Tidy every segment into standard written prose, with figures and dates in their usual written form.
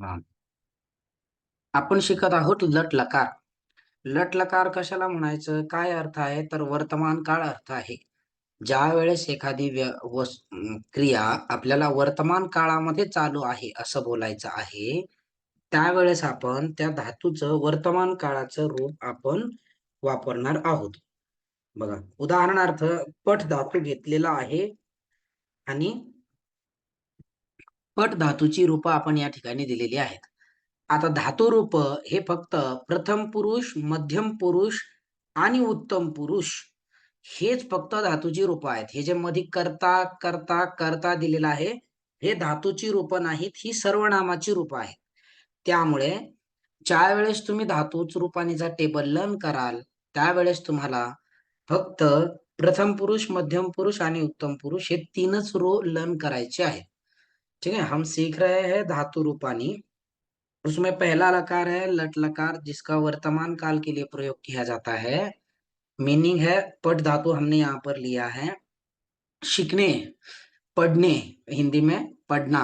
हा. आपण शिकत आहोत लट लकार. लट लकार कशाला म्हणायचं, काय अर्थ आहे, तर वर्तमान काळ अर्थ आहे. ज्या वेळेस एखादी क्रिया आपल्याला वर्तमान काळामध्ये चालू आहे असं बोलायचं आहे, त्यावेळेस आपण त्या धातूचं वर्तमान काळाचं रूप आपण वापरणार आहोत. बघा, उदाहरणार्थ पट धातू घेतलेला आहे आणि पट धातूची रूपं आपण या ठिकाणी दिलेली आहेत. आता धातुरूप हे फक्त प्रथम पुरुष, मध्यम पुरुष आणि उत्तम पुरुष हेच फक्त धातूची रूपं आहेत. हे जे मध्ये कर्ता कर्ता कर्ता दिलेलं आहे, हे धातूची रूपं नाहीत, ही सर्वनामाची रूपं आहेत. त्यामुळे ज्या वेळेस तुम्ही धातूच रूपानीचा टेबल लर्न कराल, त्यावेळेस तुम्हाला फक्त प्रथम पुरुष, मध्यम पुरुष आणि उत्तम पुरुष हे तीनच रो लर्न करायचे आहेत. ठीक है, हम सीख रहे हैं धातु रूपानी। उसमें पहला लकार है लट लकार, जिसका वर्तमान काल के लिए प्रयोग किया जाता है। मीनिंग है पट धातु हमने यहाँ पर लिया है सीखने, पढ़ने, हिंदी में पढ़ना,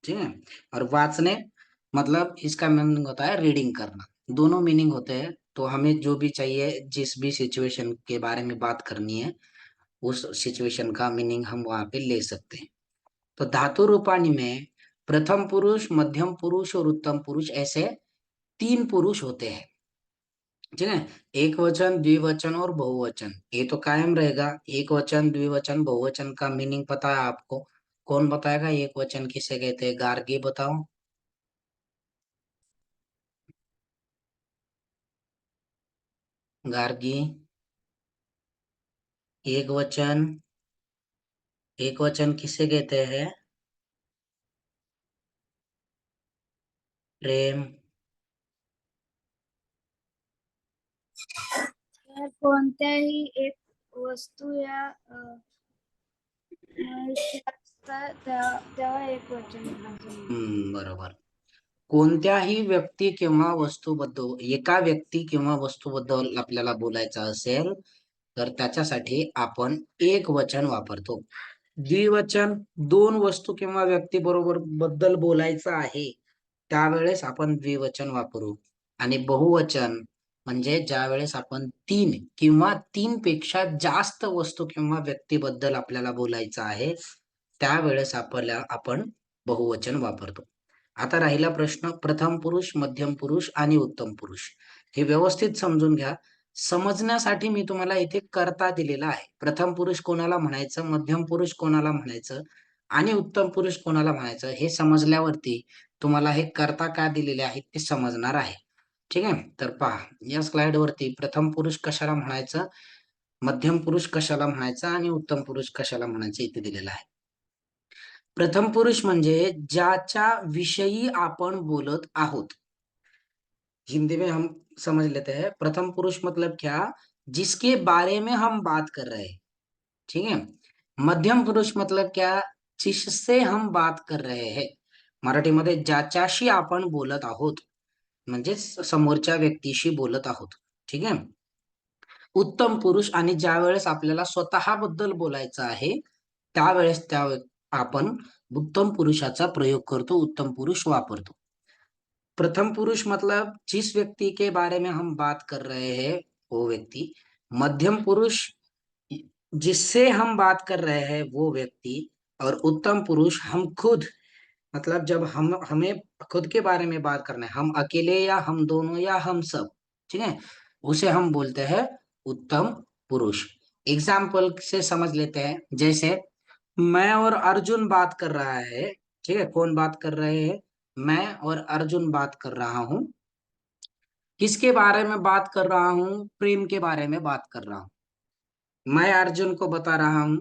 ठीक है। और वाचने मतलब इसका मीनिंग होता है रीडिंग करना। दोनों मीनिंग होते हैं, तो हमें जो भी चाहिए, जिस भी सिचुएशन के बारे में बात करनी है, उस सिचुएशन का मीनिंग हम वहां पे ले सकते हैं। तो धातु रूपानी में प्रथम पुरुष, मध्यम पुरुष और उत्तम पुरुष ऐसे तीन पुरुष होते हैं। ठीक है, एक वचन, द्विवचन और बहुवचन, ये तो कायम रहेगा। एक वचन, द्विवचन, बहुवचन का मीनिंग पता है आपको? कौन बताएगा एक वचन किसे कहते हैं? गार्गी बताओ। गार्गी। एक वचन, एक वचन किसे कहते हैं? प्रेम। तर कोणत्याही एक वस्तू या असतात तेव्हा एक वचन बरोबर. कोणत्याही व्यक्ती किंवा वस्तूबद्दल, एका व्यक्ती किंवा वस्तूबद्दल आपल्याला बोलायचं असेल, तर त्याच्यासाठी आपण एक वचन वापरतो. द्विवचन, दोन वस्तू किंवा व्यक्ती बरोबर बद्दल बोलायचं आहे, त्यावेळेस आपण द्विवचन वापरू. आणि बहुवचन म्हणजे ज्या वेळेस आपण तीन किंवा तीन पेक्षा जास्त वस्तू किंवा व्यक्तीबद्दल आपल्याला बोलायचं आहे, त्यावेळेस आपण बहुवचन वापरतो. आता राहिला प्रश्न प्रथम पुरुष, मध्यम पुरुष आणि उत्तम पुरुष. हे व्यवस्थित समजून घ्या. समजण्यासाठी मी तुम्हाला इथे कर्ता दिलेला आहे. प्रथम पुरुष कोणाला म्हणायचं, मध्यम पुरुष कोणाला म्हणायचं आणि उत्तम पुरुष कोणाला म्हणायचं, हे समजल्यावरती तुम्हाला हे कर्ता का दिलेले आहेत ते समजणार आहे. ठीक आहे, तर पहा या स्लाइड वरती प्रथम पुरुष कशाला म्हणायचं, मध्यम पुरुष कशाला म्हणायचं आणि उत्तम पुरुष कशाला म्हणायचं इथे दिलेलं आहे. प्रथम पुरुष म्हणजे ज्याच्या विषयी आपण बोलत आहोत. हिंदी में हम समझ लेते हैं, प्रथम पुरुष मतलब क्या, जिसके बारे में हम बात कर रहे हैं। ठीक है, मध्यम पुरुष मतलब क्या, जिससे हम बात कर रहे हैं। मराठीमध्ये ज्याच्याशी आपण बोलत आहोत, म्हणजे समोरच्या व्यक्तीशी बोलत आहोत. ठीक आहे, उत्तम पुरुष आणि ज्या वेळेस आपल्याला स्वतःबद्दल बोलायचं आहे, त्यावेळेस आपण उत्तम पुरुषाचा प्रयोग करतो, उत्तम पुरुष वापरतो. प्रथम पुरुष मतलब जिस व्यक्ति के बारे में हम बात कर रहे हैं, वो व्यक्ति। मध्यम पुरुष जिससे हम बात कर रहे हैं, वो व्यक्ति। और उत्तम पुरुष हम खुद, मतलब जब हम हमें खुद के बारे में बात करना है, हम अकेले या हम दोनों या हम सब, ठीक है, उसे हम बोलते हैं उत्तम पुरुष। एग्जाम्पल से समझ लेते हैं, जैसे मैं और अर्जुन बात कर रहा है। ठीक है, कौन बात कर रहे हैं? मैं और अर्जुन बात कर रहा हूं। किसके बारे में बात कर रहा हूं? प्रेम के बारे में बात कर रहा हूं। मैं अर्जुन को बता रहा हूं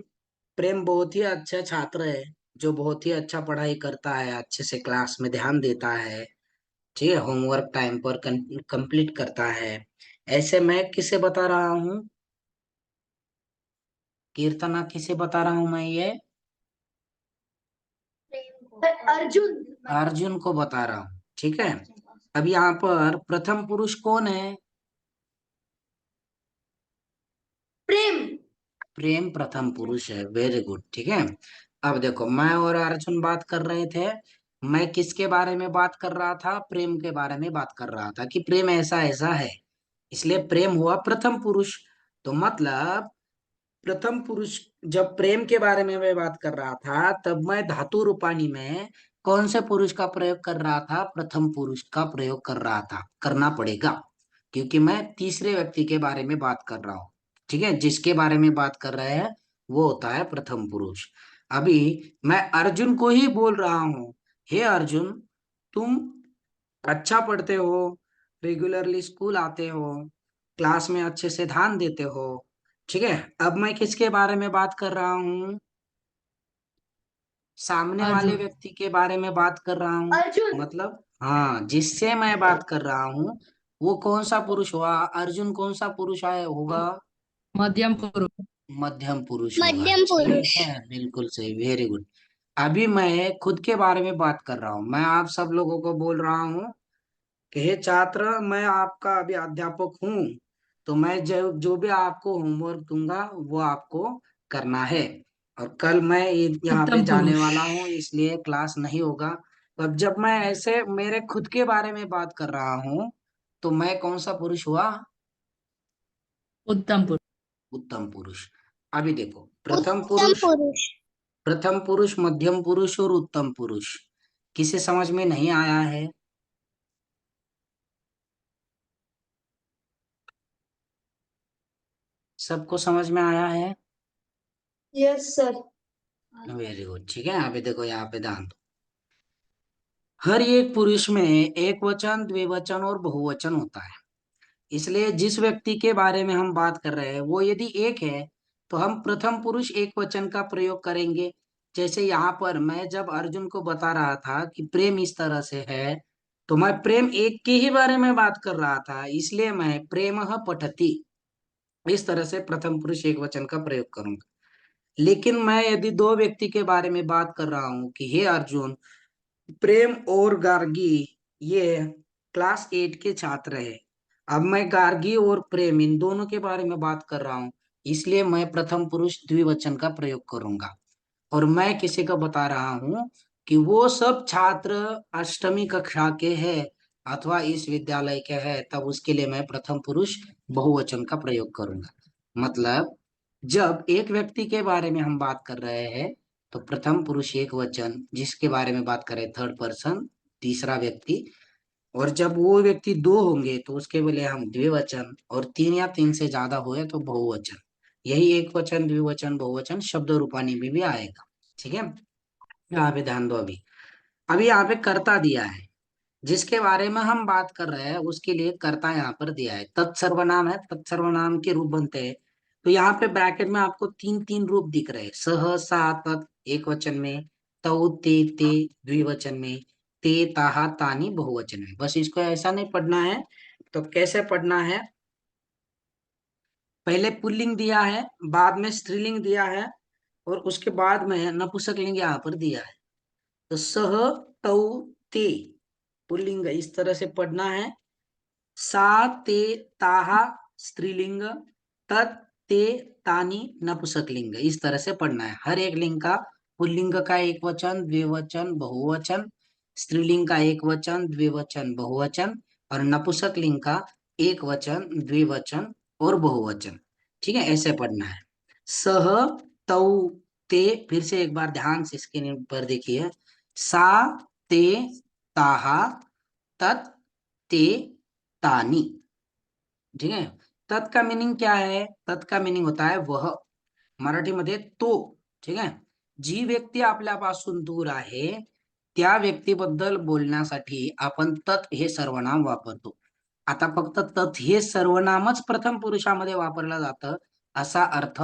प्रेम बहुत ही अच्छा छात्र है, जो बहुत ही अच्छा पढ़ाई करता है, अच्छे से क्लास में ध्यान देता है, ठीक है, होमवर्क टाइम पर कंप्लीट करता है। ऐसे मैं किसे बता रहा हूं? कीर्तना, किसे बता रहा हूं मैं ये? अर्जुन अर्जुन को बता रहा हूं। ठीक है, अब यहाँ पर प्रथम पुरुष कौन है? प्रेम प्रेम प्रथम पुरुष है, वेरी गुड। ठीक है, अब देखो मैं और अर्जुन बात कर रहे थे, मैं किसके बारे में बात कर रहा था? प्रेम के बारे में बात कर रहा था कि प्रेम ऐसा ऐसा है, इसलिए प्रेम हुआ प्रथम पुरुष। तो मतलब प्रथम पुरुष, जब प्रेम के बारे में मैं बात कर रहा था तब मैं धातु रूपानी में कौन से पुरुष का प्रयोग कर रहा था? प्रथम पुरुष का प्रयोग कर रहा था, करना पड़ेगा, क्योंकि मैं तीसरे व्यक्ति के बारे में बात कर रहा हूँ। ठीक है, जिसके बारे में बात कर रहे हैं वो होता है प्रथम पुरुष। अभी मैं अर्जुन को ही बोल रहा हूँ, हे अर्जुन, तुम अच्छा पढ़ते हो, रेगुलरली स्कूल आते हो, क्लास में अच्छे से ध्यान देते हो। ठीक है, अब मैं किसके बारे में बात कर रहा हूँ? सामने वाले अर्जुन। व्यक्ति के बारे में बात कर रहा हूँ। अर्जुन। मतलब हाँ, जिससे मैं बात कर रहा हूँ वो कौन सा पुरुष हुआ? अर्जुन कौन सा पुरुष आया होगा? मध्यम पुरुष। मध्यम पुरुष होगा। मध्यम ठीक पुरुष। है, बिल्कुल सही, वेरी गुड। अभी मैं खुद के बारे में बात कर रहा हूँ। मैं आप सब लोगों को बोल रहा हूँ कि हे छात्र, मैं आपका अभी अध्यापक हूँ, तो मैं जो जो भी आपको होमवर्क दूंगा वो आपको करना है। और कल मैं यहाँ पे उत्तम जाने पुरुष। वाला हूँ, इसलिए क्लास नहीं होगा। तो अब जब मैं ऐसे मेरे खुद के बारे में बात कर रहा हूँ तो मैं कौन सा पुरुष हुआ? उत्तम पुरुष। उत्तम पुरुष। अभी देखो, प्रथम उत्तम पुरुष, पुरुष। प्रथम पुरुष, मध्यम पुरुष और उत्तम पुरुष किसे समझ में नहीं आया है? सबको समझ में आया है? Yes sir. Very good. ठीक है, अभी देखो यहाँ पे ध्यान दो। हर एक पुरुष में एक वचन, द्विवचन और बहुवचन होता है। इसलिए जिस व्यक्ति के बारे में हम बात कर रहे हैं वो यदि एक है तो हम प्रथम पुरुष एक वचन का प्रयोग करेंगे। जैसे यहाँ पर मैं जब अर्जुन को बता रहा था कि प्रेम इस तरह से है, तो मैं प्रेम एक के ही बारे में बात कर रहा था, इसलिए मैं प्रेमः पठति इस तरह से प्रथम पुरुष एक वचन का प्रयोग करूंगा। लेकिन मैं यदि दो व्यक्ति के बारे में बात कर रहा हूँ कि हे अर्जुन, प्रेम और गार्गी ये क्लास 8 के छात्र है, अब मैं गार्गी और प्रेम इन दोनों के बारे में बात कर रहा हूँ, इसलिए मैं प्रथम पुरुष द्विवचन का प्रयोग करूंगा। और मैं किसी को बता रहा हूँ कि वो सब छात्र अष्टमी कक्षा के हैं अथवा इस विद्यालय के हैं, तब उसके लिए मैं प्रथम पुरुष बहुवचन का प्रयोग करूंगा। मतलब जब एक व्यक्ति के बारे में हम बात कर रहे हैं तो प्रथम पुरुष एक वचन, जिसके बारे में बात करें थर्ड पर्सन, तीसरा व्यक्ति। और जब वो व्यक्ति दो होंगे तो उसके लिए हम द्विवचन, और तीन या तीन से ज्यादा हुए तो बहुवचन। यही एक वचन, द्विवचन, बहुवचन शब्द रूपानी में भी आएगा। ठीक है, यहाँ पे ध्यान दो। अभी अभी यहाँ पे कर्ता दिया है, जिसके बारे में हम बात कर रहे हैं उसके लिए कर्ता यहाँ पर दिया है। तत्सर्वनाम है, तत्सर्वनाम के रूप बनते हैं। तो यहाँ पे ब्रैकेट में आपको तीन तीन रूप दिख रहे हैं। सह, सा, तत् एक वचन में, तौ, ते द्विवचन में, ते, ताहा, तानी बहुवचन में। बस इसको ऐसा नहीं पढ़ना है। तो कैसे पढ़ना है? पहले पुल्लिंग दिया है, बाद में स्त्रीलिंग दिया है, और उसके बाद में नपुंसकलिंग यहाँ पर दिया है। तो सह, तौ, ते पुल्लिंग इस तरह से पढ़ना है। सा, ते, ताहा स्त्रीलिंग, तत्, ते, तानी नपुंसकलिंग, इस तरह से पढ़ना है। हर एक लिंग का, पुल्लिंग का एक वचन, द्विवचन, बहुवचन, स्त्रीलिंग का एक वचन, द्विवचन, बहुवचन, और नपुंसकलिंग का एक वचन, द्विवचन और बहुवचन। ठीक है, ऐसे पढ़ना है। सह, तौ, ते, फिर से एक बार ध्यान से स्क्रीन पर देखिए। सा, ते, ताहा, तत्, ते, तानी। ठीक है, तत् का मीनिंग क्या है? तत् का मीनिंग होता है वह, मराठीमध्ये तो. ठीक आहे, जी व्यक्ती आपल्यापासून दूर आहे त्या व्यक्तीबद्दल बोलण्यासाठी आपण तत् हे सर्वनाम वापरतो. आता फक्त तत् हे सर्वनामच प्रथम पुरुषामध्ये वापरलं जातं असा अर्थ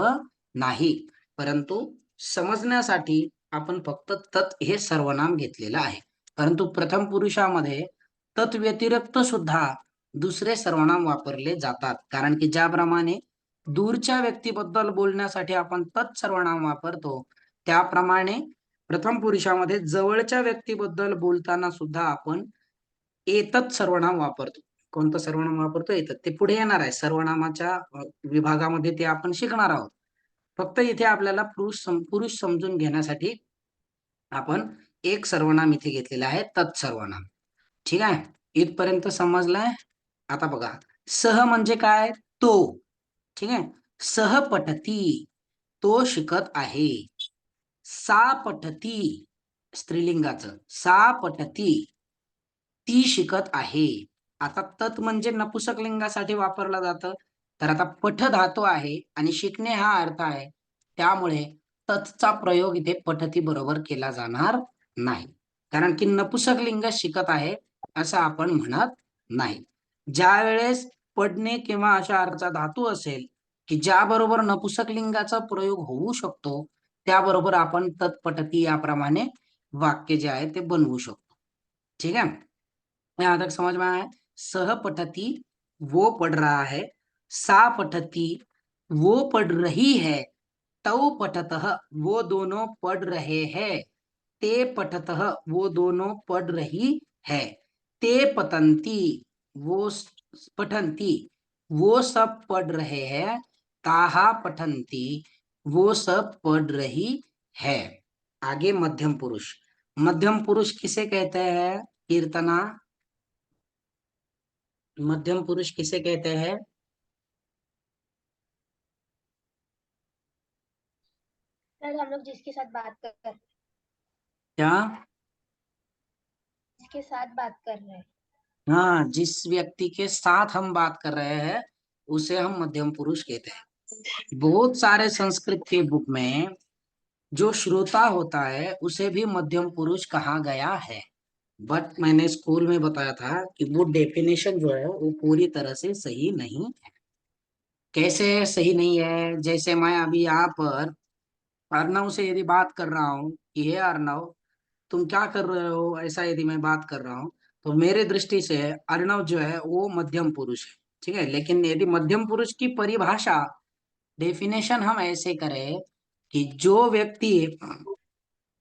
नाही, परंतु समजण्यासाठी आपण फक्त तत् हे सर्वनाम घेतलेलं आहे. परंतु प्रथम पुरुषामध्ये तत् व्यतिरिक्त सुद्धा दुसरे सर्वनाम वापरले जातात, कारण की ज्याप्रमाणे दूरच्या व्यक्तीबद्दल बोलण्यासाठी आपण तत् सर्वनाम वापरतो, त्याप्रमाणे प्रथम पुरुषामध्ये जवळच्या व्यक्तीबद्दल बोलताना सुद्धा आपण एतत् सर्वनाम वापरतो. कोणतं सर्वनाम वापरतो? एतत्. ते पुढे येणार आहे सर्वनामाच्या विभागामध्ये, ते आपण शिकणार आहोत. फक्त इथे आपल्याला पुरुष समजून घेण्यासाठी आपण एक सर्वनाम इथे घेतलेला आहे तत्सर्वनाम. ठीक आहे, इथपर्यंत समजलंय. आता बघा, सह म्हणजे काय? तो. ठीक आहे, सह पठती, तो शिकत आहे. सा पठती, स्त्रीलिंगाचं, सा पठती, ती शिकत आहे. आता तत् म्हणजे नपुसक लिंगासाठी वापरलं जातं. तर आता पठ धातू आहे आणि शिकणे हा अर्थ आहे, त्यामुळे तत्चा प्रयोग इथे पठती बरोबर केला जाणार नाही. कारण की नपुसक लिंग शिकत आहे असं आपण म्हणत नाही. ज्या वेळेस पडणे किंवा अशा अर्थाचा धातू असेल की ज्याबरोबर नपुसक लिंगाचा प्रयोग होऊ शकतो, त्याबरोबर आपण तत्पठती याप्रमाणे वाक्य जे आहे ते बनवू शकतो. ठीक है, यहाँ तक समझ में आया है? सह पठती, वो पढ़ रहा है. सा पठती, वो पढ़ रही है. तौ पठतः, वो दोनों पढ़ रहे हैं. ते पठतः, वो दोनों पढ़ रही है. ते पतंती, वो पठंती, वो सब पढ़ रहे हैं. ताहा पठंती, वो सब पढ़ रही है. आगे मध्यम पुरुष. मध्यम पुरुष किसे कहते हैं कीर्तना? मध्यम पुरुष किसे कहते हैं? सर हम लोग जिसके साथ बात कर क्या? जिसके साथ बात कर रहे हैं। हाँ, जिस व्यक्ति के साथ हम बात कर रहे हैं उसे हम मध्यम पुरुष कहते हैं. बहुत सारे संस्कृत के बुक में जो श्रोता होता है उसे भी मध्यम पुरुष कहा गया है. बट मैंने स्कूल में बताया था कि वो डेफिनेशन जो है वो पूरी तरह से सही नहीं है. कैसे सही नहीं है? जैसे मैं अभी यहाँ पर अर्नव से यदि बात कर रहा हूँ कि हे अर्नव, तुम क्या कर रहे हो, ऐसा यदि मैं बात कर रहा हूँ, तो मेरे दृष्टि से अर्णव जो है वो मध्यम पुरुष है. ठीक है, लेकिन यदि मध्यम पुरुष की परिभाषा, डेफिनेशन हम ऐसे करें कि जो व्यक्ति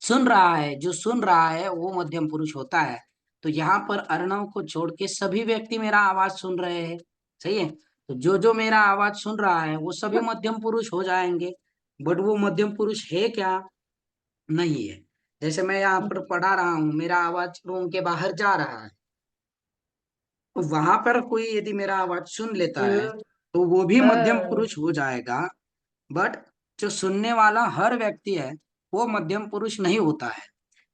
सुन रहा है, जो सुन रहा है वो मध्यम पुरुष होता है. तो यहाँ पर अर्णव को छोड़ के सभी व्यक्ति मेरा आवाज सुन रहे हैं. सही है, तो जो जो मेरा आवाज सुन रहा है वो सभी मध्यम पुरुष हो जाएंगे. बट वो मध्यम पुरुष है क्या? नहीं है. जैसे मैं यहाँ पर पढ़ा रहा हूँ, मेरा आवाज रूम के बाहर जा रहा है, तो वहां पर कोई यदि मेरा आवाज सुन लेता है तो वो भी मध्यम पुरुष हो जाएगा. बट जो सुनने वाला हर व्यक्ति है वो मध्यम पुरुष नहीं होता है.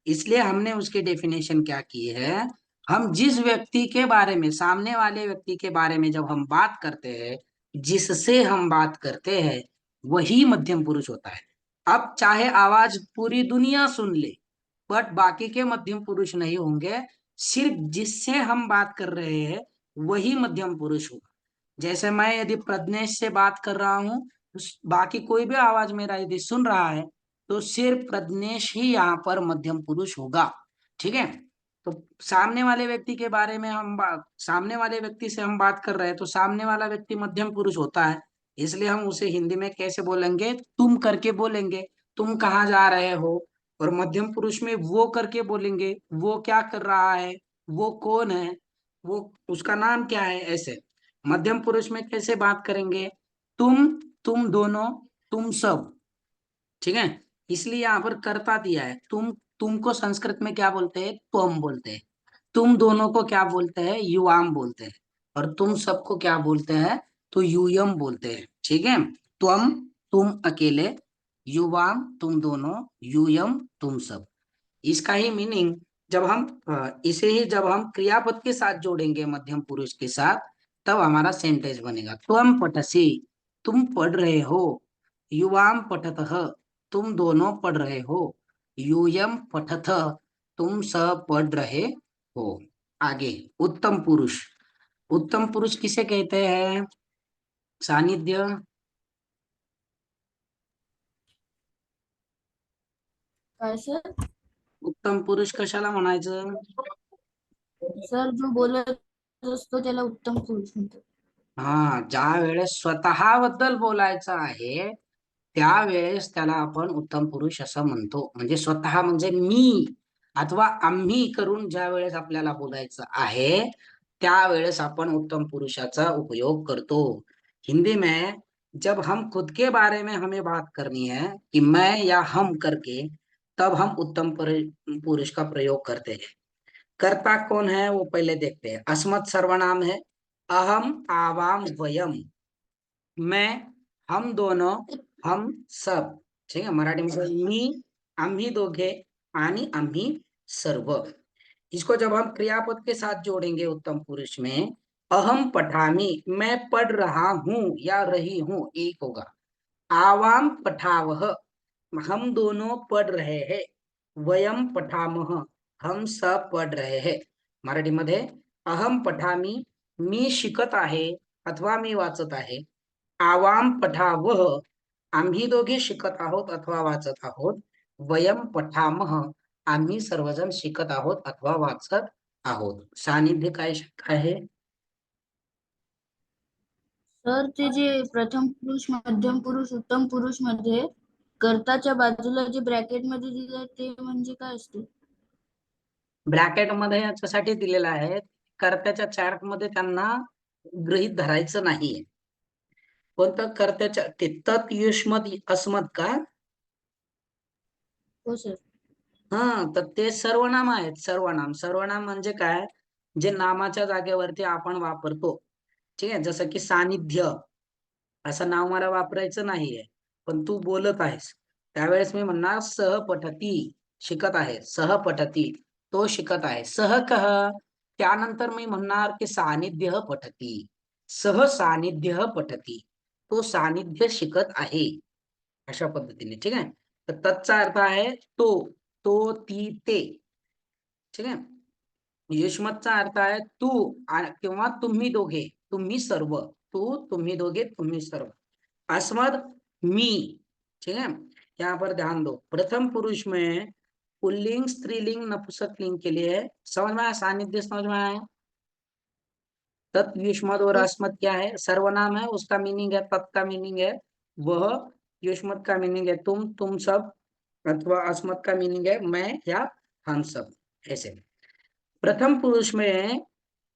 इसलिए हमने उसकी डेफिनेशन क्या की है, हम जिस व्यक्ति के बारे में, सामने वाले व्यक्ति के बारे में जब हम बात करते हैं, जिससे हम बात करते हैं, वही मध्यम पुरुष होता है. अब चाहे आवाज पूरी दुनिया सुन ले, बट बाकी के मध्यम पुरुष नहीं होंगे. सिर्फ जिससे हम बात कर रहे हैं वही मध्यम पुरुष होगा. जैसे मैं यदि प्रज्ञेश से बात कर रहा हूँ, बाकी कोई भी आवाज मेरा यदि सुन रहा है तो सिर्फ प्रज्ञेश ही यहाँ पर मध्यम पुरुष होगा. ठीक है, तो सामने वाले व्यक्ति के बारे में सामने वाले व्यक्ति से हम बात कर रहे हैं तो सामने वाला व्यक्ति मध्यम पुरुष होता है. इसलिए हम उसे हिंदी में कैसे बोलेंगे? तुम करके बोलेंगे. तुम कहाँ जा रहे हो? और मध्यम पुरुष में वो करके बोलेंगे. वो क्या कर रहा है? वो कौन है? वो उसका नाम क्या है? ऐसे मध्यम पुरुष में कैसे बात करेंगे? तुम दोनों, तुम सब. ठीक है, इसलिए यहाँ पर कर्ता दिया है. तुमको संस्कृत में क्या बोलते हैं? त्वम बोलते हैं. तुम दोनों को क्या बोलते हैं? युवाम बोलते हैं. और तुम सबको क्या बोलते हैं? तो यूयम बोलते हैं. ठीक है, त्वम तुम अकेले, युवाम तुम दोनों, यूयम तुम सब. इसका ही मीनिंग जब हम इसे ही जब हम क्रियापद के साथ जोड़ेंगे मध्यम पुरुष के साथ, तब हमारा सेंटेंस बनेगा. त्वम पठसी, तुम पढ़ रहे हो. युवाम पठतः, तुम दोनों पढ़ रहे हो. यूयम पठथ, तुम सब पढ़ रहे हो. आगे उत्तम पुरुष. उत्तम पुरुष किसे कहते हैं? सानिध्य. काय सर? उत्तम पुरुष कशाला म्हणायचं? सर जो बोलत असतो त्याला उत्तम पुरुष म्हणतात. हा, ज्या वेळेस स्वतःबद्दल बोलायचं आहे त्यावेळेस त्याला आपण उत्तम पुरुष असं म्हणतो. म्हणजे स्वतः म्हणजे मी अथवा आम्ही करून ज्या वेळेस आपल्याला बोलायचं आहे त्यावेळेस आपण उत्तम पुरुषाचा उपयोग करतो. हिंदी में जब हम खुद के बारे में हमें बात करनी है कि मैं या हम करके, तब हम उत्तम पुरुष का प्रयोग करते हैं। कर्ता कौन है वो पहले देखते हैं। अस्मत् सर्वनाम है। अहम, आवाम, वयम, मैं, हम दोनों, हम सब। ठीक है, मराठी में मी, आम्ही दोघे आणि आम्ही सर्व। इसको जब हम क्रियापद के साथ जोड़ेंगे उत्तम पुरुष में, अहम पठामी, मैं पढ़ रहा हूं या रही हूं, एक होगा। आवाम पठावह, हम दोनों पढ़ रहे हैं। वयम पठामह, हम सब पढ़ रहे हैं। मराठीमध्ये अहम पठामी, मी शिकत आहे अथवा मी वाचत आहे। आवाम पठावह, आम्ही दोघे शिकत आहोत अथवा वाचत आहोत। वयम पठामह, आम्ही सर्वजण शिकत आहोत अथवा वाचत आहोत। सानिध्य काय आहे? सर ते जे प्रथम पुरुष, मध्यम पुरुष, उत्तम पुरुष मध्ये कर्ताच्या बाजूला जे ब्रॅकेट मध्ये दिलं ते म्हणजे काय असते? ब्रॅकेट मध्ये याच्यासाठी दिलेला आहे, कर्त्याच्या चार्ट मध्ये त्यांना गृहीत धरायचं नाहीये. कोणतं कर्त्याच्या, ते तत् युष्मत अस्मत् का? हो सर. हा, तर ते सर्वनाम आहेत. सर्वनाम, सर्वनाम म्हणजे काय? जे नामाच्या जागेवरती आपण वापरतो. ठीक आहे, जसं की सानिध्य, असं नाव मला वापरायचं नाहीये, पण तू बोलत आहेस त्यावेळेस मी म्हणणार सह पठती, शिकत आहे, सह पठती, तो शिकत आहे। सह कह, त्यानंतर मी म्हणणार की सानिध्य पठती, सह सानिध्य पठती, तो सानिध्य शिकत आहे, अशा पद्धतीने। ठीक आहे, तर तत्चा अर्थ आहे तो, ती, ते। ठीक आहे, युष्मतचा अर्थ आहे तू किंवा तुम्ही दोघे, तुम्ही सर्व, तू, तुम्ही दोघे, तुम्ही सर्व। अस्मद, मी। ठीक है, यहाँ पर ध्यान दो, प्रथम पुरुष में पुल्लिंग, स्त्रीलिंग, नपुंसकलिंग के लिए समझ में आया? सानिध्य समझ में आया? तत्, युष्मद और अस्मद क्या है? सर्वनाम है, उसका मीनिंग है, तत् का मीनिंग है वह, युष्मद का मीनिंग है तुम सब, अथवा अस्मद का मीनिंग है मैं या हम सब। ऐसे प्रथम पुरुष में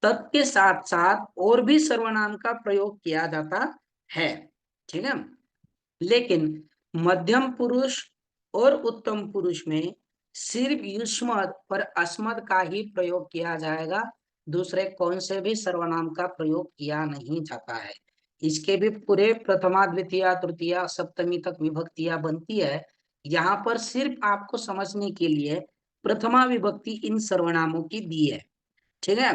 तत् के साथ साथ और भी सर्वनाम का प्रयोग किया जाता है। ठीक है, लेकिन मध्यम पुरुष और उत्तम पुरुष में सिर्फ युष्मद और अस्मद का ही प्रयोग किया जाएगा, दूसरे कौन से भी सर्वनाम का प्रयोग किया नहीं जाता है। इसके भी पूरे प्रथमा, द्वितीय, तृतीय, सप्तमी तक विभक्तियां बनती है। यहाँ पर सिर्फ आपको समझने के लिए प्रथमा विभक्ति इन सर्वनामों की दी है। ठीक है,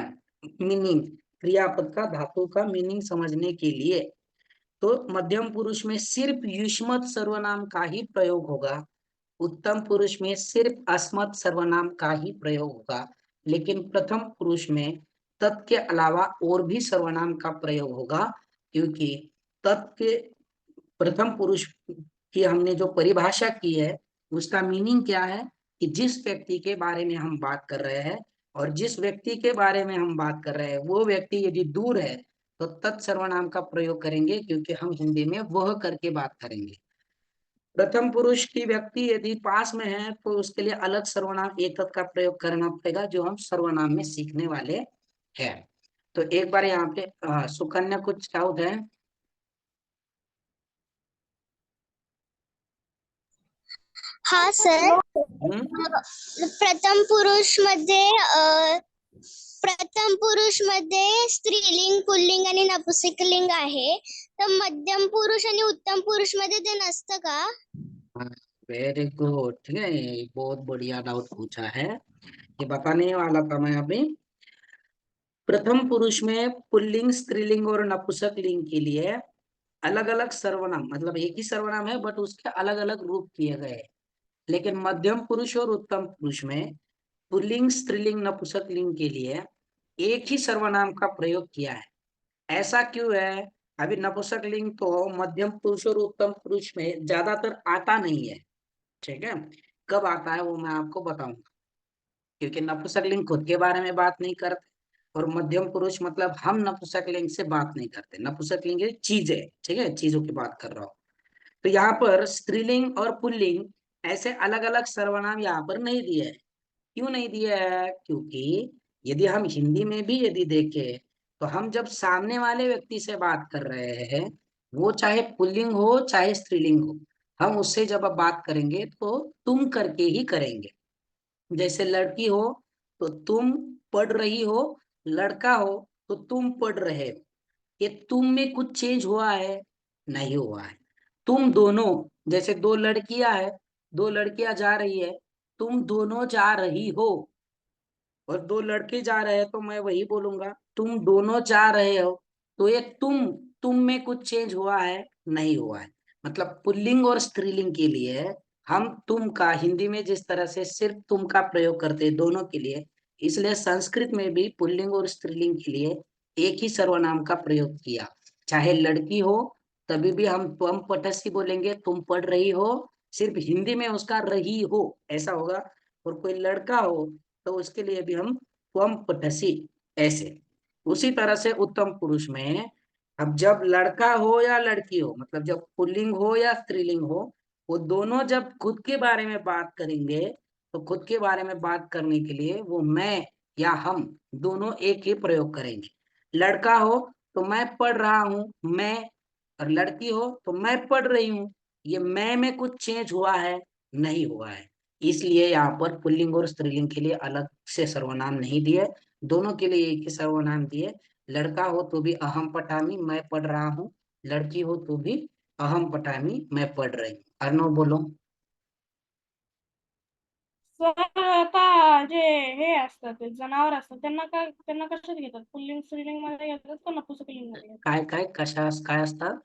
मीनिंग, क्रियापद का, धातु का मीनिंग समझने के लिए। तो मध्यम पुरुष में सिर्फ युष्मत सर्वनाम का ही प्रयोग होगा, उत्तम पुरुष में सिर्फ अस्मत् सर्वनाम का ही प्रयोग होगा, लेकिन प्रथम पुरुष में तत् के अलावा और भी सर्वनाम का प्रयोग होगा, क्योंकि तत् के, प्रथम पुरुष की हमने जो परिभाषा की है उसका मीनिंग क्या है कि जिस व्यक्ति के बारे में हम बात कर रहे हैं, और जिस व्यक्ति के बारे में हम बात कर रहे हैं वो व्यक्ति यदि दूर है तो तत्सर्वनाम का प्रयोग करेंगे, क्योंकि हम हिंदी में वह करके बात करेंगे। प्रथम पुरुष की व्यक्ति यदि पास में है तो उसके लिए अलग सर्वनाम एतत् का प्रयोग करना पड़ेगा, जो हम सर्वनाम में सीखने वाले हैं। तो एक बार यहाँ पे सुकन्या, कुछ डाउट है? हाँ सर, प्रथम पुरुष मध्ये स्त्रीलिंग, पुल्लिंग आणि नपुंसकलिंग आहे, तर मध्यम पुरुष आणि उत्तम पुरुष मध्ये ते नसतं का? वेरी गुड, ठीक है, बहुत बढ़िया डाउट पूछा है, ये बताने वाला था मैं अभी। प्रथम पुरुष में पुल्लिंग, स्त्रीलिंग और नपुंसकलिंग के लिए अलग अलग सर्वनाम, मतलब एक ही सर्वनाम है बट उसके अलग अलग रूप किए गए हैं। लेकिन मध्यम पुरुष और उत्तम पुरुष में पुल्लिंग, स्त्रीलिंग, नपुंसकलिंग के लिए एक ही सर्वनाम का प्रयोग किया है। ऐसा क्यों है? अभी नपुंसकलिंग तो मध्यम पुरुष और उत्तम पुरुष में ज्यादातर आता नहीं है। ठीक है, कब आता है वो मैं आपको बताऊंगा, क्योंकि नपुंसकलिंग खुद के बारे में बात नहीं करते, और मध्यम पुरुष मतलब हम नपुंसकलिंग से बात नहीं करते। नपुंसकलिंग चीजें, ठीक है, चीजों की बात कर रहा हूँ। तो यहाँ पर स्त्रीलिंग और पुल्लिंग ऐसे अलग अलग सर्वनाम यहाँ पर नहीं दिए है। क्यों नहीं दिया है? क्योंकि यदि हम हिंदी में भी यदि देखें तो हम जब सामने वाले व्यक्ति से बात कर रहे हैं, वो चाहे पुल्लिंग हो चाहे स्त्रीलिंग हो, हम उससे जब अब बात करेंगे तो तुम करके ही करेंगे। जैसे लड़की हो तो तुम पढ़ रही हो, लड़का हो तो तुम पढ़ रहे हो। ये तुम में कुछ चेंज हुआ है? नहीं हुआ है। तुम दोनों, जैसे दो लड़कियां है, दो लड़कियां जा रही है, तुम दोनों जा रही हो, और दो लड़के जा रहे हैं तो मैं वही बोलूंगा तुम दोनों जा रहे हो। तो ये तुम में कुछ चेंज हुआ है? नहीं हुआ है। मतलब पुल्लिंग और स्त्रीलिंग के लिए हम तुम का हिंदी में जिस तरह से सिर्फ तुम का प्रयोग करते हैं दोनों के लिए, इसलिए संस्कृत में भी पुल्लिंग और स्त्रीलिंग के लिए एक ही सर्वनाम का प्रयोग किया। चाहे लड़की हो तभी भी हम त्वम पठसी बोलेंगे, तुम पढ़ रही हो, सिर्फ हिंदी में उसका रही हो ऐसा होगा। और कोई लड़का हो तो उसके लिए भी हम त्वम पठसी ऐसे। उसी तरह से उत्तम पुरुष में अब जब लड़का हो या लड़की हो, मतलब जब पुल्लिंग हो या स्त्रीलिंग हो, वो दोनों जब खुद के बारे में बात करेंगे तो खुद के बारे में बात करने के लिए वो मैं या हम दोनों एक ही प्रयोग करेंगे। लड़का हो तो मैं पढ़ रहा हूं, मैं, और लड़की हो तो मैं पढ़ रही हूं। ये मैं में कुछ चेंज हुआ है? नहीं हुआ है। इसलिए यहाँ पर पुल्लिंग और स्त्रीलिंग के लिए अलग से सर्वनाम नहीं दिए, दोनों के लिए एक ही सर्वनाम दिए। लड़का हो तो भी अहम पठामी मैं पढ़ रहा हूँ, लड़की हो तो भी अहम पठामी मैं पढ़ रही हूँ। अर्णव बोलो। सर आता जे हे असतात ते जनावर असतात त्यांना कशात घेतात? पुल्लिंग स्त्रीलिंग मध्ये घेतात का नपुंसकलिंग मध्ये घेतात? काय काय असतात?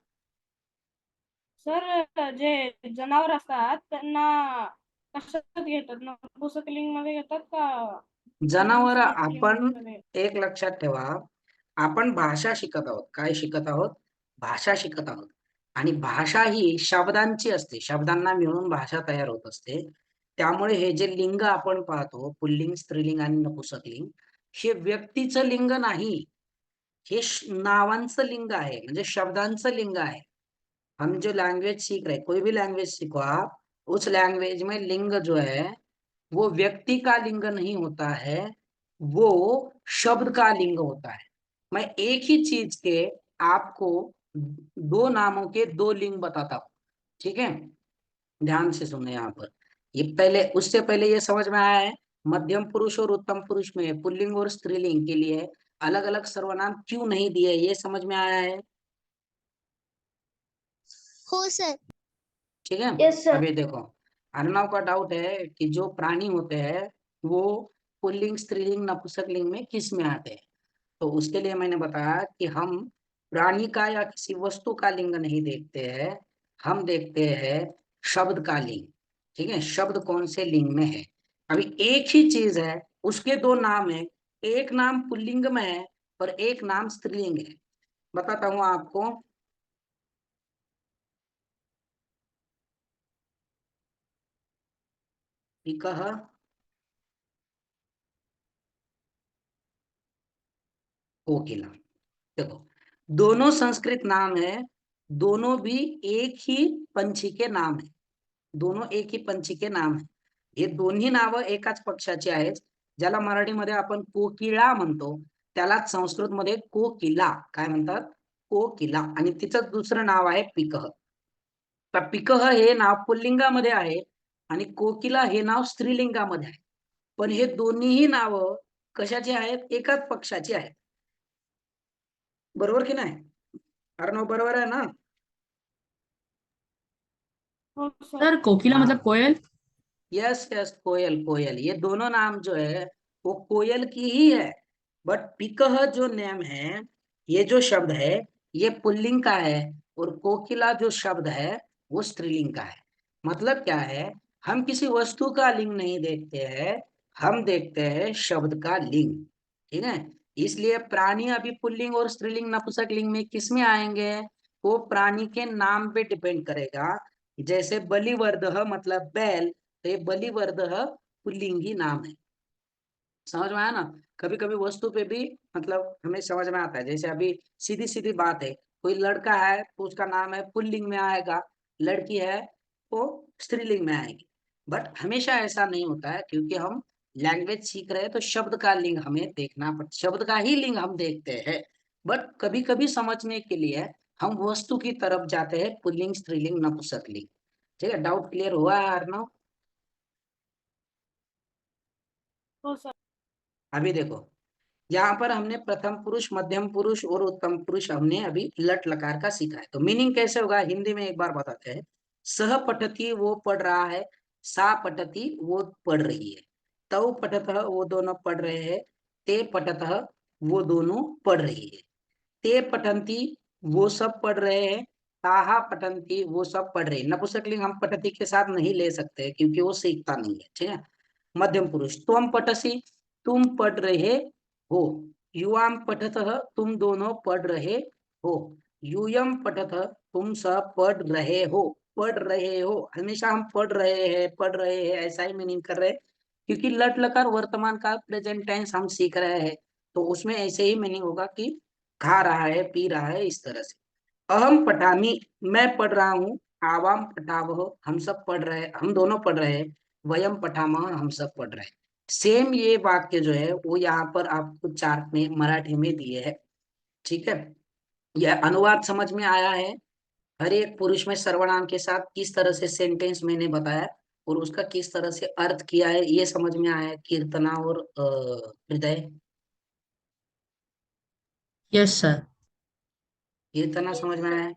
सर जे जनावर असतात त्यांना कशात घेतात? नपुंसकलिंग मध्ये घेतात का पुल्लिंग जनावर स्त्रीलिंग आपण, मध्ये? एक लक्षात ठेवा, आपण भाषा शिकत आहोत. काय शिकत आहोत? भाषा शिकत आहोत. आणि भाषा ही शब्दांची असते, शब्दांना मिळून भाषा तयार होत असते. त्यामुळे हे जे लिंग आपण पाहतो पुल्लिंग, स्त्रीलिंग आणि नपुंसकलिंग, हे व्यक्तीचं लिंग नाही, हे नावांचं लिंग आहे, म्हणजे शब्दांचं लिंग आहे. हम जो लैंग्वेज सीख रहे, कोई भी लैंग्वेज सीखो आप, उस लैंग्वेज में लिंग जो है वो व्यक्ति का लिंग नहीं होता है, वो शब्द का लिंग होता है। मैं एक ही चीज के आपको दो नामों के दो लिंग बताता हूँ, ठीक है? ध्यान से सुनने यहाँ पर। ये पहले, उससे पहले ये समझ में आया है मध्यम पुरुष और उत्तम पुरुष में पुल्लिंग और स्त्रीलिंग के लिए अलग अलग सर्वनाम क्यों नहीं दिए, ये समझ में आया है? हो सर. ठीक है। Yes, sir. अभी देखो, अर्णव का डाउट है कि जो प्राणी होते हैं वो पुल्लिंग, स्त्रीलिंग, नपुंसकलिंग में किस में आते हैं। तो उसके लिए मैंने बताया कि हम प्राणी का या किसी वस्तु का लिंग नहीं देखते हैं, हम देखते हैं शब्द का लिंग। ठीक है, शब्द कौन से लिंग में है। अभी एक ही चीज है, उसके दो नाम है, एक नाम पुल्लिंग में है और एक नाम स्त्रीलिंग है। बताता हूं आपको। पिकः, कोकिला। देखो, दोनों संस्कृत नाम है, दोनों भी एक ही पंछी के नाम है, दोनों एक ही पंछी के नाम है। हे दोन्ही नावं एकाच पक्षाची आहेत. ज्याला मराठीमध्ये आपण कोकिळा म्हणतो त्यालाच संस्कृतमध्ये कोकिला काय म्हणतात? कोकिला. आणि तिचं दुसरं नाव आहे पिकः. तर पिकः हे नाव पुल्लिंगामध्ये आहे आणि कोकिला हे नाव स्त्रीलिंगामध्ये आहे. पण हे दोन्हीही नावं कशाची आहेत? एकाच पक्षाची आहेत. बरोबर की नाही? अर्णव, बरोबर आहे ना? हो सर. सर कोकिला मतलब कोयल। यस यस, कोयल कोयल, ये दोनों नाम जो है वो कोयल की ही है। बट पिकह जो नेम है, ये जो शब्द है ये पुल्लिंग का है, और कोकिला जो शब्द है वो स्त्रीलिंग का है। मतलब क्या है, हम किसी वस्तु का लिंग नहीं देखते हैं, हम देखते हैं शब्द का लिंग। ठीक है, इसलिए प्राणी अभी पुल्लिंग और स्त्रीलिंग, नपुंसकलिंग में किस में आएंगे? वो प्राणी के नाम पे डिपेंड करेगा। जैसे बलिवर्दह मतलब बैल, तो ये बलिवर्दह पुल्लिंगी नाम है। समझ में आया ना? कभी कभी वस्तु पे भी मतलब हमें समझ में आता है। जैसे अभी सीधी सीधी बात है, कोई लड़का है तो उसका नाम है पुल्लिंग में आएगा, लड़की है वो स्त्रीलिंग में आएगी। बट हमेशा ऐसा नहीं होता है, क्योंकि हम लैंग्वेज सीख रहे हैं तो शब्द का लिंग हमें देखना पड़ता, शब्द का ही लिंग हम देखते हैं। बट कभी कभी समझने के लिए हम वस्तु की तरफ जाते हैं, पुल्लिंग, स्त्रीलिंग, नपुंसकलिंग। ठीक है, डाउट क्लियर हुआ है अर्णव? हो सर. अभी देखो, यहाँ पर हमने प्रथम पुरुष, मध्यम पुरुष और उत्तम पुरुष हमने अभी लट लकार का सीखा है। तो मीनिंग कैसे होगा हिंदी में एक बार बताते हैं। सह पठती वो पढ़ रहा है, सा पठती वो पढ़ रही है, तौ पठतः वो दोनों पढ़ रहे हैं, ते पठतः वो दोनों पढ़ रही है, ते पठंती वो सब पढ़ रहे हैं, ताहा पठंती वो सब पढ़ रहे हैं। नपुंसकलिंग हम पठती के साथ नहीं ले सकते क्योंकि वो सीखता नहीं है। ठीक है, मध्यम पुरुष त्वम पठसी तुम पढ़ रहे हो, युवाम पठतः तुम दोनों पढ़ रहे हो, यूयम पठतः तुम सब पढ़ रहे हो। पढ़ रहे हो हमेशा हम पढ़ रहे हैं ऐसा ही मीनिंग कर रहे हैं, क्योंकि लट लकार वर्तमान काल प्रेजेंट टेंस हम सीख रहे हैं, तो उसमें ऐसे ही मीनिंग होगा कि खा रहा है, पी रहा है, इस तरह से। अहम पठामी मैं पढ़ रहा हूँ, आवाम पठावह हम सब पढ़ रहे हैं, हम दोनों पढ़ रहे हैं, वयम पठामह हम सब पढ़ रहे हैं। सेम ये वाक्य जो है वो यहाँ पर आपको चार्ट में मराठी में दिए है। ठीक है, यह अनुवाद समझ में आया है? हर एक पुरुष में सर्वनाम के साथ किस तरह से सेंटेंस मैंने बताया और उसका किस तरह से अर्थ किया है, ये समझ में आया है कीर्तना और हृदय? Yes sir. कीर्तना समझ में आया है?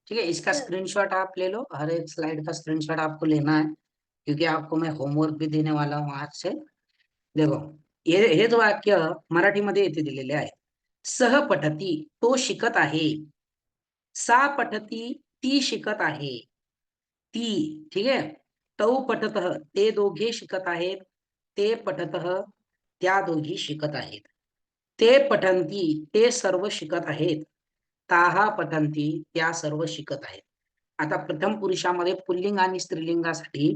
ठीक है, इसका स्क्रीनशॉट आप ले लो, हर एक स्लाइड का स्क्रीनशॉट आपको लेना है, क्योंकि आपको मैं होमवर्क भी देने वाला हूँ आज से। देखो, हे जो वाक्य मराठीमध्ये येथे दिलेले आहे, सह पठती तो शिकत आहे, सा पठती ती शिकत आहे, ती, ठीक है, तौ पठतः ते दोघे शिकत आहेत, ते पठतः त्या दोघी शिकत आहेत, ते पठंती ते सर्व शिकत आहेत, ताहा पठंती त्या सर्व शिकत आहेत. आता प्रथम पुरुषामध्ये पुल्लिंग आणि स्त्रीलिंगासाठी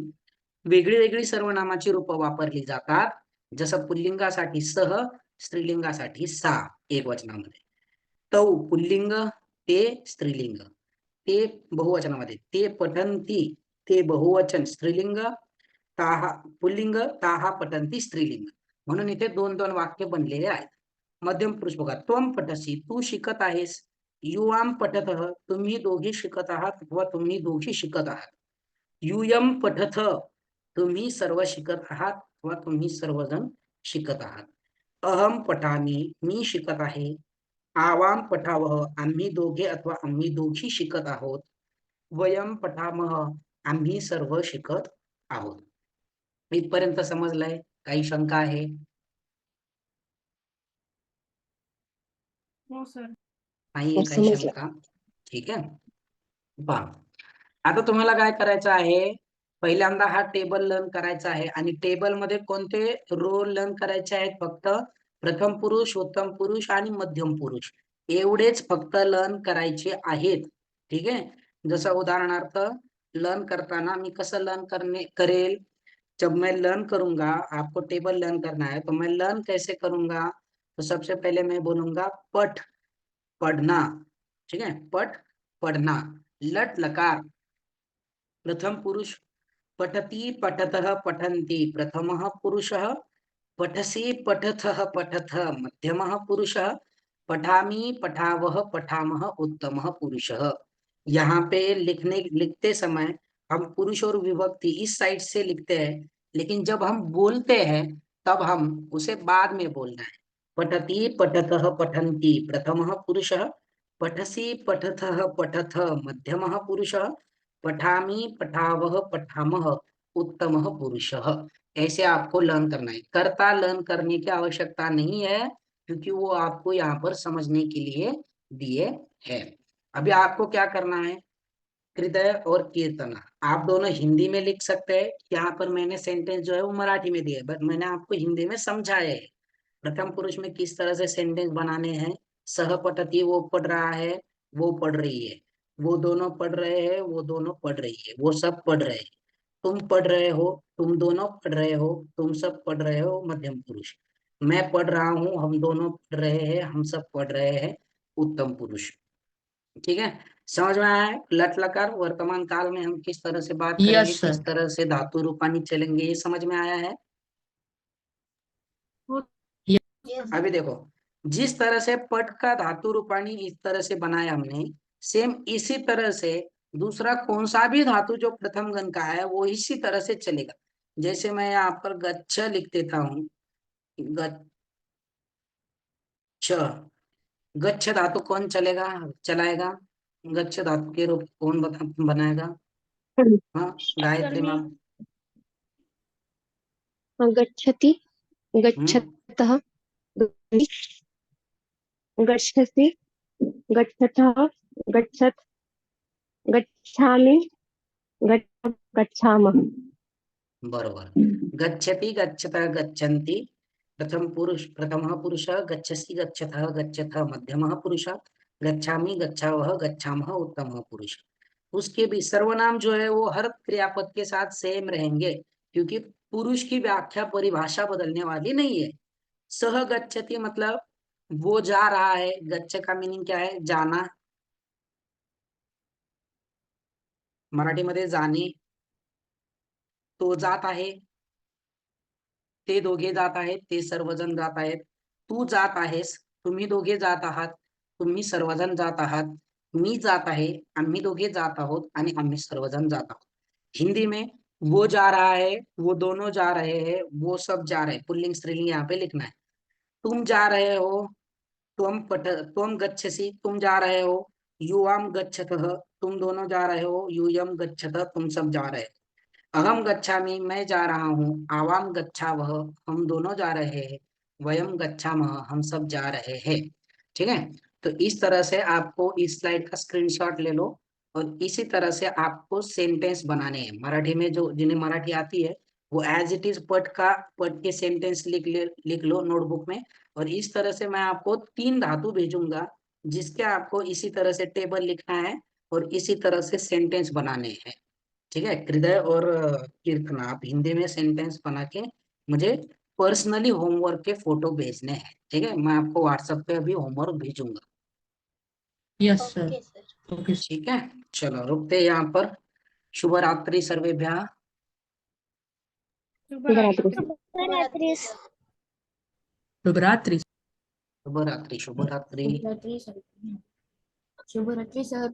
वेगळी वेगळी सर्वनामाची रूप वापरली जातात, जसं पुल्लिंगासाठी सह, स्त्रीलिंगासाठी सा एक वचनामध्ये. तौ पुल्लिंग, ते स्त्रीलिंग, ते बहुवचनामध्ये, ते पठंती ते बहुवचन स्त्रीलिंग, ताहा पुल्लिंग, ताहा पठंती स्त्रीलिंग, म्हणून इथे दोन दोन वाक्य बनलेले आहेत. मध्यम पुरुष बघा, त्वम पठसी तू शिकत आहेस, युवाम पठतः तुम्ही दोघी शिकत आहात व तुम्ही दोघी शिकत आहात, यूयम पठथ तुम्ही सर्व शिकत आहात व तुम्ही सर्वजण शिकत आहात, अहम पठामी मी शिकत आहे, आवाम पठावह आम्ही दोघे अथवा आम्ही दोघी शिकत आहोत, वयम पठामह आम्ही सर्व शिकत आहोत. इथपर्यंत समजलंय? काही शंका आहे? हो सर. नाहीये काही शंका? ठीक आहे, पहा आता तुम्हाला काय करायचं आहे, पहिल्यांदा हा टेबल लर्न करायचा आहे आणि टेबल मध्ये कोणते रोल लर्न करायचे आहेत? फक्त प्रथम पुरुष, उत्तम पुरुष आणि मध्यम पुरुष एवढेच फक्त लर्न करायचे आहेत. ठीक आहे, जसं उदाहरणार्थ लर्न करताना मी कसं लर्न करेल, जब मैं लर्न करूंगा, आपको टेबल लर्न करना है तो मैं लर्न कैसे करूंगा? तो सबसे पहले मैं बोलूंगा पठ, पढ़ना, ठीक है, पठ पढ़ना, लट लकार प्रथम पुरुष, पठती पठतः पठन्ति प्रथमः पुरुषः, पठसि पठथः पठथ मध्यमः पुरुषः, पठामि पठावः पठामः उत्तमः पुरुषः. यहाँ पे लिखते समय हम पुरुष और विभक्ति इस साइड से लिखते हैं, लेकिन जब हम बोलते हैं तब हम उसे बाद में बोलना है. पठती पठतः पठन्ति प्रथमः पुरुषः, पठसि पठथः पठथ मध्यमः पुरुषः, पठामी पठावह पठामह उत्तमः पुरुषः. ऐसे आपको लर्न करना है. कर्ता लर्न करने की आवश्यकता नहीं है, क्योंकि वो आपको यहाँ पर समझने के लिए दिए हैं. अभी आपको क्या करना है, हृदय और कीर्तना आप दोनों हिंदी में लिख सकते हैं. यहाँ पर मैंने सेंटेंस जो है वो मराठी में दिया है, बट मैंने आपको हिंदी में समझाया है. प्रथम पुरुष में किस तरह से सेंटेंस बनाने हैं, सह पठती वो पढ़ रहा है, वो पढ़ रही है, वो दोनों पढ़ रहे हैं, वो दोनों पढ़ रही है, वो सब पढ़ रहे हैं, तुम पढ़ रहे हो, तुम दोनों पढ़ रहे हो, तुम सब पढ़ रहे हो मध्यम पुरुष, मैं पढ़ रहा हूँ, हम दोनों पढ़ रहे हैं, हम सब पढ़ रहे हैं उत्तम पुरुष. ठीक है, समझ में आया है? लट लकार वर्तमान काल में हम किस तरह से बात करेंगे, यस किस सर। तरह से धातु रूपानी चलेंगे, ये समझ में आया है? हो. अभी देखो, जिस तरह से पट का धातु रूपाणी इस तरह से बनाया हमने, सेम इसी तरह से दूसरा कौन सा भी धातु जो प्रथम गण का है वो इसी तरह से चलेगा। जैसे मैं यहाँ पर गच्छ लिख देता हूँ, गच्छ, गच्छ धातु कौन चलाएगा, गच्छ धातु के रूप कौन बनाएगा? हाँ गायत्री सर, मी. मैम। गच्छति, गच्छतः, गच्छसि, गच्छतः, गच्छत्, गच्छामि, गच्छामः। बरोबर। गच्छति, गच्छतः, गच्छन्ति, प्रथम पुरुष गच्छसि, गच्छतः, गच्छतः मध्यमः पुरुष, गच्छामि, गच्छावः, गच्छामः उत्तमः पुरुष। उसके भी सर्वनाम जो है वो हर क्रियापद के साथ सेम रहेंगे, क्योंकि पुरुष की व्याख्या परिभाषा बदलने वाली नहीं है। सह गच्छति मतलब वो जा रहा है, गच्छ का मीनिंग क्या है? जाना, मराठीमध्ये जाणे, तो जात आहे, ते दोघे जात आहेत, ते सर्वजण जात आहेत, तू जात आहेस, तुम्ही दोघे जात आहात, तुम्ही सर्वजण जात आहात, मी जात आहे, आम्ही दोघे जात आहोत आणि आम्ही सर्वजण जात आहोत। हिंदी में वो जा रहा है, वो दोनों जा रहे हैं, वो सब जा रहे हैं, पुल्लिंग स्त्रीलिंग यहाँ पे लिखना है। तुम जा रहे हो, त्वम गच्छसि, तुम जा रहे हो, युवाम गच्छतः, तुम दोनों जा रहे हो, यूयम गच्छतः, तुम सब जा रहे हो। अहम गच्छामि, मैं जा रहा हूँ, आवाम गच्छावह, हम दोनों जा रहे हैं, वयम गच्छामः, हम सब जा रहे हैं। ठीक है, तो इस तरह से आपको इस स्लाइड का स्क्रीनशॉट ले लो और इसी तरह से आपको सेंटेंस बनाने हैं। मराठी में जो जिन्हें मराठी आती है वो एज इट इज पट के सेंटेंस लिख लो नोटबुक में, और इस तरह से मैं आपको 3 धातु भेजूंगा जिसके आपको इसी तरह से टेबल लिखना है और इसी तरह से सेंटेंस बनाने हैं। ठीक है, हृदय और कीर्तना, आप हिंदी में सेंटेंस बना के मुझे पर्सनली होमवर्क के फोटो भेजने हैं। ठीक है, मैं आपको व्हाट्सएप पे अभी होमवर्क भेजूंगा। Yes sir. Okay sir. Okay ठीक है, चलो रुकते हैं यहाँ पर। शुभ रात्रि सर्वेभ्यः। शुभरात्री। शुभरात्री सर. शुभरात्रि। शुभ रात्रि, शुभ रात्रि। शुभरात्री सर. शुभरात्री सर.